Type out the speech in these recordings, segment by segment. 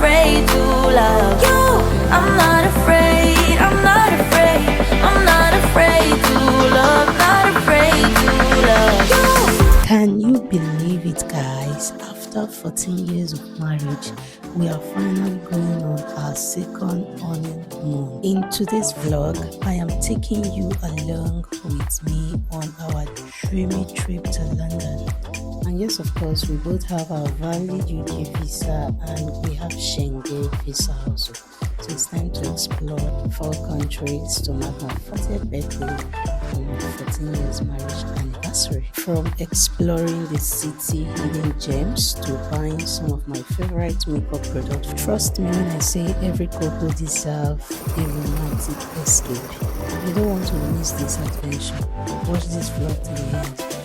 afraid to love you. I'm not afraid, I'm not afraid, I'm not afraid to love, not afraid to love you. Can you believe it, guys? After 14 years of marriage, we are finally going on our second honeymoon. In today's vlog, I am taking you along with me on our dreamy trip to London. And yes, of course, we both have our valid UK visa and we have Schengen visa also. So it's time to explore 4 countries to mark my 40th birthday and my 14 years marriage anniversary. From exploring the city hidden gems to buying some of my favorite makeup products. Trust me when I say every couple deserves a romantic escape. You don't want to miss this adventure. Watch this vlog to the end.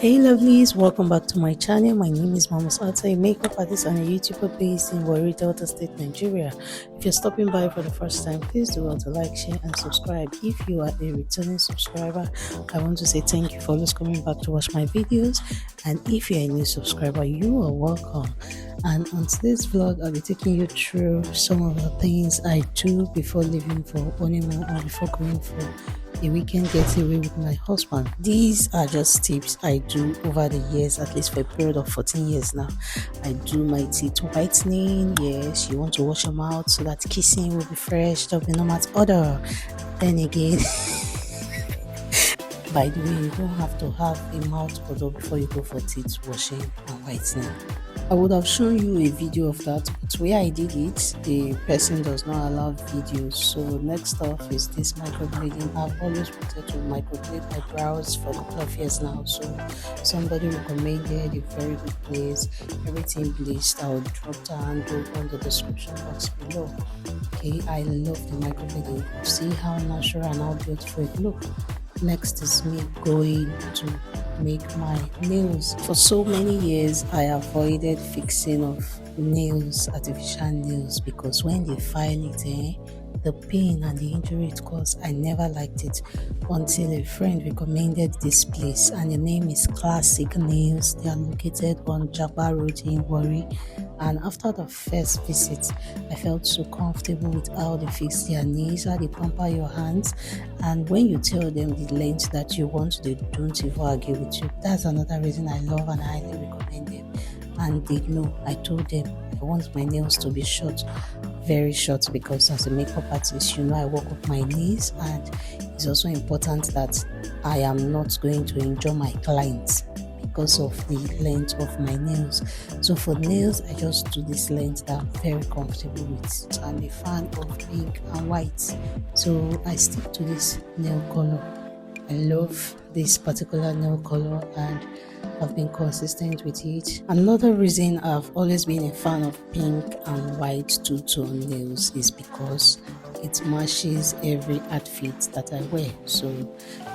Hey lovelies, welcome back to my channel. My name is Mama Alta, a makeup artist and a YouTuber based in Warri, Delta State, Nigeria. If you're stopping by for the first time, please do well to like, share and subscribe. If you are a returning subscriber, I want to say thank you for always coming back to watch my videos. And if you're a new subscriber, you are welcome. And on today's vlog, I'll be taking you through some of the things I do before leaving for honeymoon or before going for a weekend getaway with my husband. These are just tips I do over the years, at least for a period of 14 years now. I do my teeth whitening. Yes, you want to wash them out so that kissing will be fresh, there'll be no matter odor. Then again, by the way, you don't have to have a mouth odor before you go for teeth washing and whitening. I would have shown you a video of that, but where I did it, the person does not allow videos. So next off is this microblading. I've always wanted to microblade my brows for a couple of years now. So somebody recommended a very good place, everything bleached. I will drop the handle on the description box below. Okay, I love the microblading. See how natural and how beautiful it looks. Next is me going to make my nails. For so many years I avoided fixing of nails, artificial nails, because when they file it, the pain and the injury it caused, I never liked it until a friend recommended this place, and the name is Classic Nails. They are located on Jabba Road in Warri. And after the first visit, I felt so comfortable with how they fix their nails, how they pamper your hands, and when you tell them the length that you want, they don't even argue with you. That's another reason I love and highly recommend them. And they know, I told them I want my nails to be short, very short, because as a makeup artist, you know, I work with my knees, and it's also important that I am not going to injure my clients because of the length of my nails. So for nails, I just do this length that I'm very comfortable with. I'm a fan of pink and white, so I stick to this nail color. I love this particular nail color and I've been consistent with it. Another reason I've always been a fan of pink and white two-tone nails is because it matches every outfit that I wear. So,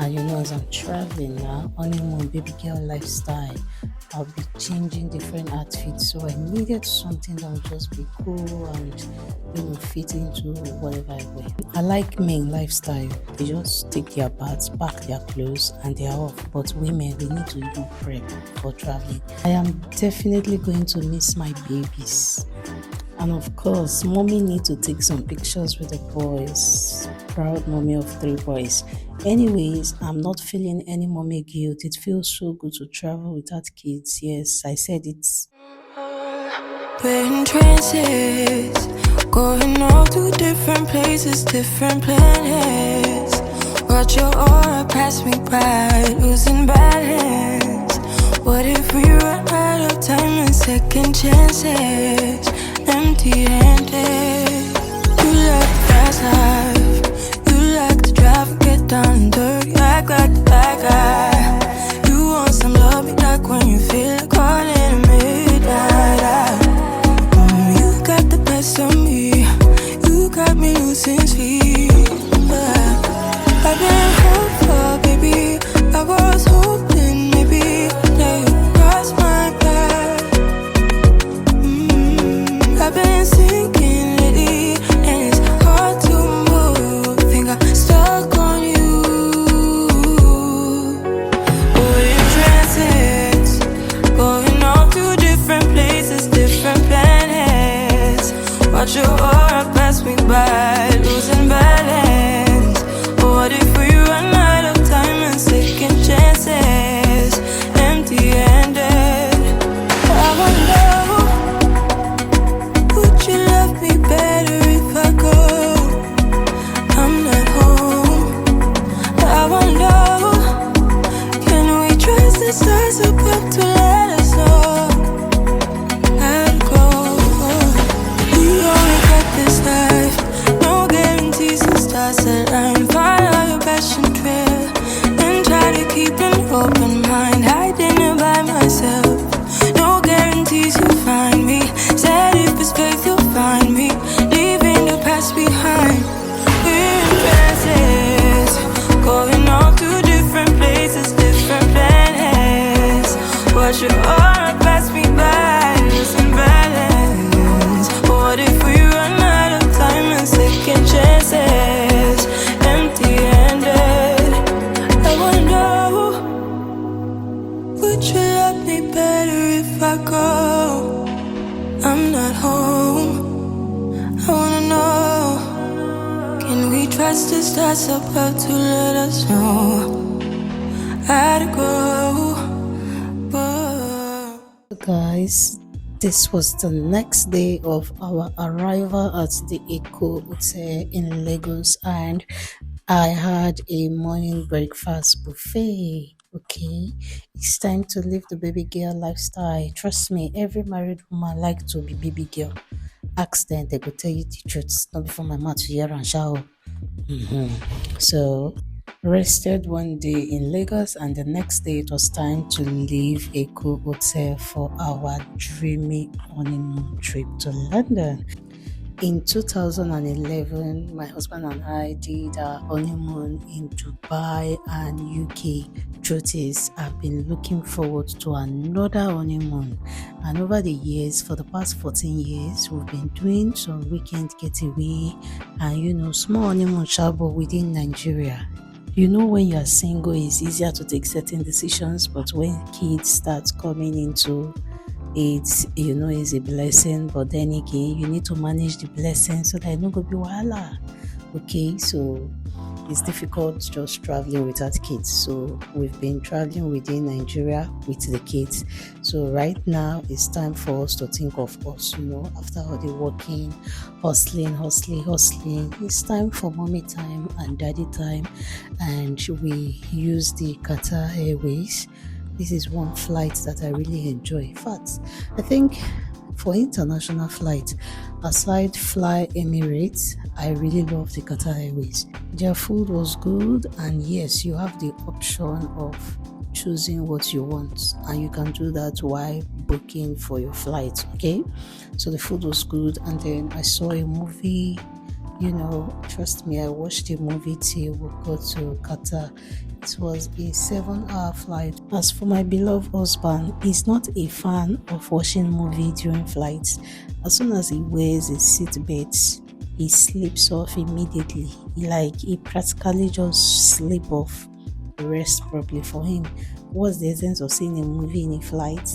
and you know, as I'm traveling now, honeymoon, baby girl lifestyle, I'll be changing different outfits. So I needed something that would just be cool and, you know, fit into whatever I wear. I like men lifestyle. They just take their baths, pack their clothes, and they are off. But women, they need to even prep for traveling. I am definitely going to miss my babies. And of course, mommy need to take some pictures with the boys. Proud mommy of 3 boys. Anyways, I'm not feeling any mommy guilt. It feels so good to travel without kids. Yes, I said it. We're in trances, going all to different places, different planets. Watch your aura pass me by, losing balance. What if we run out of time and second chances? Empty-handed. You like the fast life, you like to drive and get down and dirty, act like the bad guy. You want some love, me like when you feel like calling at midnight. You got the best of me, you got me losing sleep. I've been hopeful, baby, I was hoping maybe that you cross my path. I've been sinking lately, and it's hard to trust us that's about to let us know how to go. Guys, this was the next day of our arrival at the Eco Hotel in Lagos, and I had a morning breakfast buffet. Okay, it's time to live the baby girl lifestyle. Trust me, every married woman like to be baby girl. Ask them, they will tell you the truth. Not before my mouth to hear and shout. So, rested one day in Lagos, and the next day it was time to leave Eco Hotel for our dreamy honeymoon trip to London. In 2011, my husband and I did our honeymoon in Dubai and UK. Truth is, I've been looking forward to another honeymoon. And over the years, for the past 14 years, we've been doing some weekend getaway and small honeymoon travel within Nigeria. When you're single, it's easier to take certain decisions, but when kids start coming into it's a blessing, but then again you need to manage the blessing so that it no go be wahala. Okay, so it's difficult just traveling without kids, so we've been traveling within Nigeria with the kids. So right now it's time for us to think of us, after all the working, hustling, it's time for mommy time and daddy time, and we use the Qatar Airways. This is one flight that I really enjoy. In fact, I think for international flight, aside Fly Emirates, I really love the Qatar Airways. Their food was good, and yes, you have the option of choosing what you want, and you can do that while booking for your flight. Okay, so the food was good, and then I saw a movie. Trust me, I watched a movie till we got to Qatar. It was a 7-hour flight. As for my beloved husband, he's not a fan of watching movie during flights. As soon as he wears a seatbelt, he sleeps off immediately. He practically just sleep off. Rest properly for him. What's the essence of seeing a movie in a flight?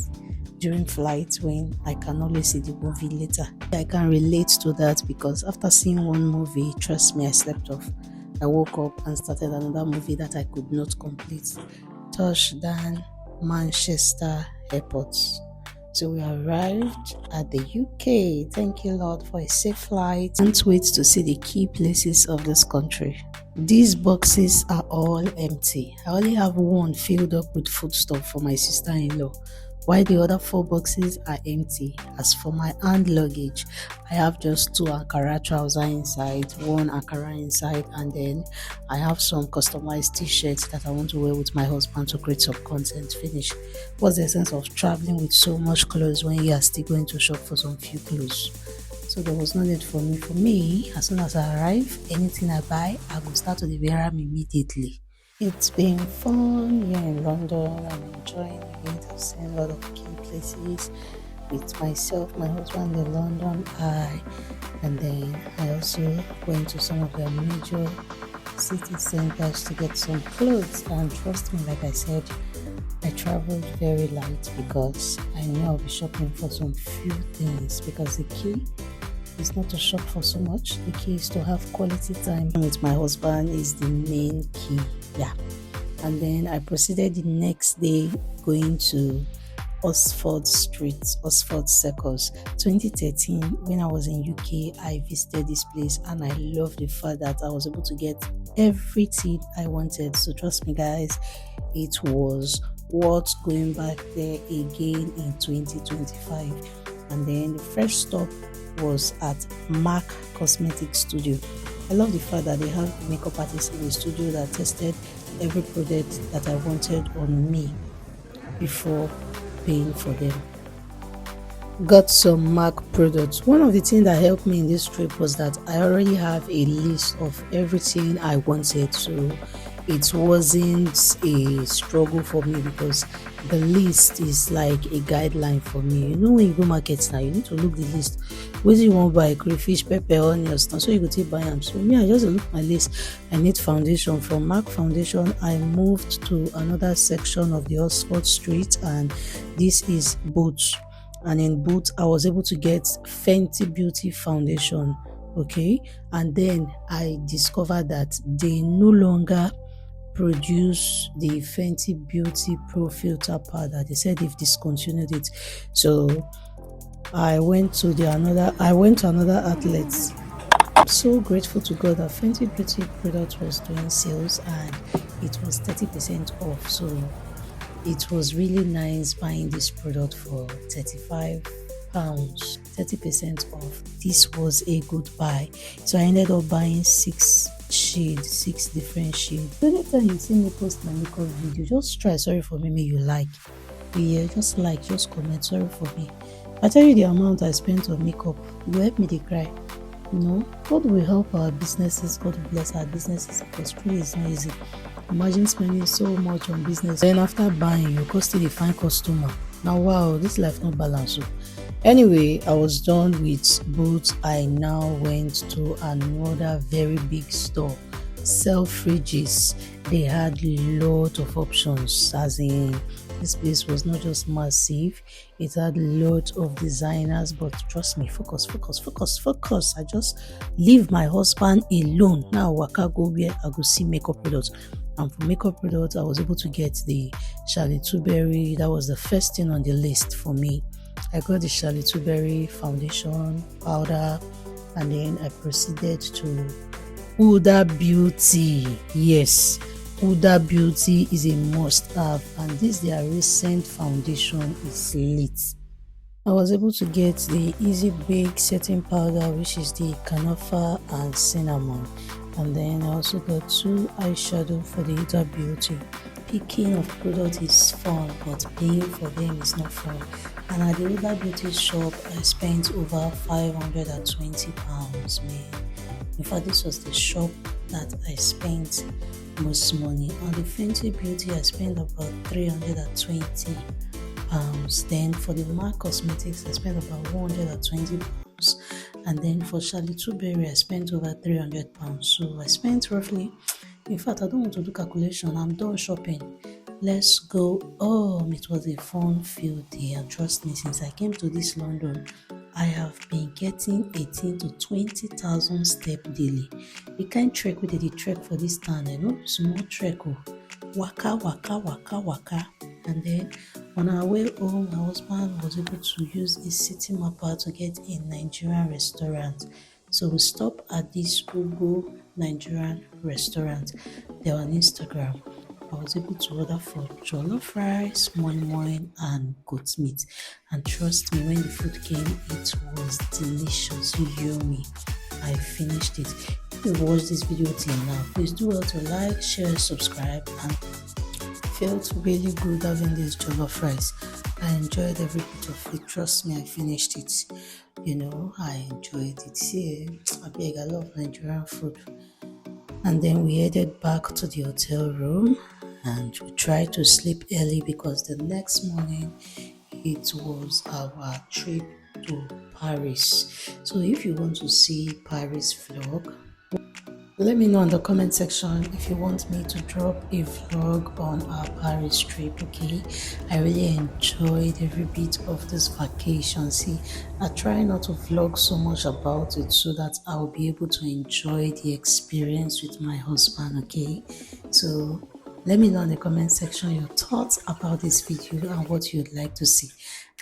During flights when I can always see the movie later. I can relate to that because after seeing one movie, trust me, I slept off. I woke up and started another movie that I could not complete. Touchdown, Manchester Airport. So we arrived at the UK. Thank you, Lord, for a safe flight. Can't wait to see the key places of this country. These boxes are all empty. I only have one filled up with foodstuff for my sister-in-law, while the other 4 boxes are empty. As for my hand luggage, I have just 2 Ankara trousers inside, 1 Ankara inside, and then I have some customized t-shirts that I want to wear with my husband to create some content. Finish. What's the sense of traveling with so much clothes when you are still going to shop for some few clothes? So there was no need for me. For me, as soon as I arrive, anything I buy, I will start to wear them immediately. It's been fun here in London. I'm enjoying it. I've seen a lot of key places with myself, my husband, the London Eye, and then I also went to some of the major city centers to get some clothes. And trust me, like I said, I traveled very light because I knew I'll be shopping for some few things, because the key is not to shop for so much. The key is to have quality time with my husband is the main key. Yeah. And then I proceeded the next day going to Oxford Street, Oxford Circus. 2013, when I was in UK, I visited this place and I love the fact that I was able to get everything I wanted. So trust me, guys, it was worth going back there again in 2025. And then the first stop was at MAC Cosmetic Studio. I love the fact that they have makeup artists in the studio that tested every product that I wanted on me before paying for them. Got some MAC products. One of the things that helped me in this trip was that I already have a list of everything I wanted, so it wasn't a struggle for me because the list is like a guideline for me. When you go market now, you need to look the list. What do you want to buy? Crayfish, pepper, onions. Now, so you go to buy them. So me, I just look my list. I need foundation. From MAC Foundation, I moved to another section of the Oxford Street, and this is Boots. And in Boots, I was able to get Fenty Beauty foundation. okay. And then I discovered that they no longer produce the Fenty Beauty Pro Filter powder. They said they've discontinued it. So I went to another outlet. I'm so grateful to God that Fenty Beauty product was doing sales and it was 30% off. So it was really nice buying this product for £35, 30% off. This was a good buy. So I ended up buying six different shades. Anytime you see me post my makeup video, just try sorry for me, may you like. Yeah, just comment sorry for me. I tell you the amount I spent on makeup, it will help me to cry. You know, God will help our businesses, God will bless our businesses, because really it's not easy. Imagine spending so much on business, then after buying you go still dey find customer. Now wow, this life no balance. So anyway, I was done with both. I now went to another very big store, Selfridges. They had lot of options, as in this place was not just massive, it had lot of designers. But trust me, focus. I just leave my husband alone. Now waka go where I go see makeup products. And for makeup products, I was able to get the Charlotte Tilbury. That was the first thing on the list for me. I got the Charlotte Tilbury foundation powder, and then I proceeded to Huda Beauty. Yes, Huda Beauty is a must-have, and this their recent foundation is lit. I was able to get the Easy Bake setting powder, which is the Canofa and Cinnamon. And then I also got 2 eyeshadow for the Huda Beauty. Picking of product is fun, but paying for them is not fun. And at the Huda Beauty shop, I spent over £520, man. In fact, this was the shop that I spent most money. On the Fenty Beauty, I spent about £320. Then for the MAC Cosmetics, I spent about £120. And then for Charlotte Tilbury, I spent over £300. So I spent roughly, in fact, I don't want to do calculation, I'm done shopping. Let's go home. It was a fun-filled day, and trust me, since I came to this London, I have been getting 18 to 20,000 steps daily. The kind trek we did trek for this town, small trek, waka. And then on our way home, my husband was able to use a city mapper to get a Nigerian restaurant. So we stopped at this Ugo Nigerian restaurant. They were on Instagram. I was able to order for jollof rice, moi and goat meat. And trust me, when the food came, it was delicious, yummy. I finished it. If you watched this video till now, please do well to like, share, subscribe, and felt really good having this jollof rice. I enjoyed every bit of it. Trust me, I finished it. I enjoyed it. See, I love Nigerian food. And then we headed back to the hotel room, and we tried to sleep early because the next morning it was our trip to Paris. So if you want to see Paris vlog, let me know in the comment section if you want me to drop a vlog on our Paris trip, okay? I really enjoyed every bit of this vacation. See, I try not to vlog so much about it so that I'll be able to enjoy the experience with my husband, okay? So let me know in the comment section your thoughts about this video and what you'd like to see.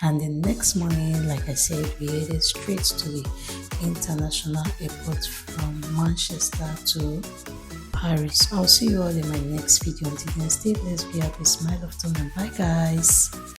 And the next morning, like I said, we headed straight to the international airport from Manchester to Paris. I'll see you all in my next video. Until then, stay blessed, be happy, smile often, and bye guys.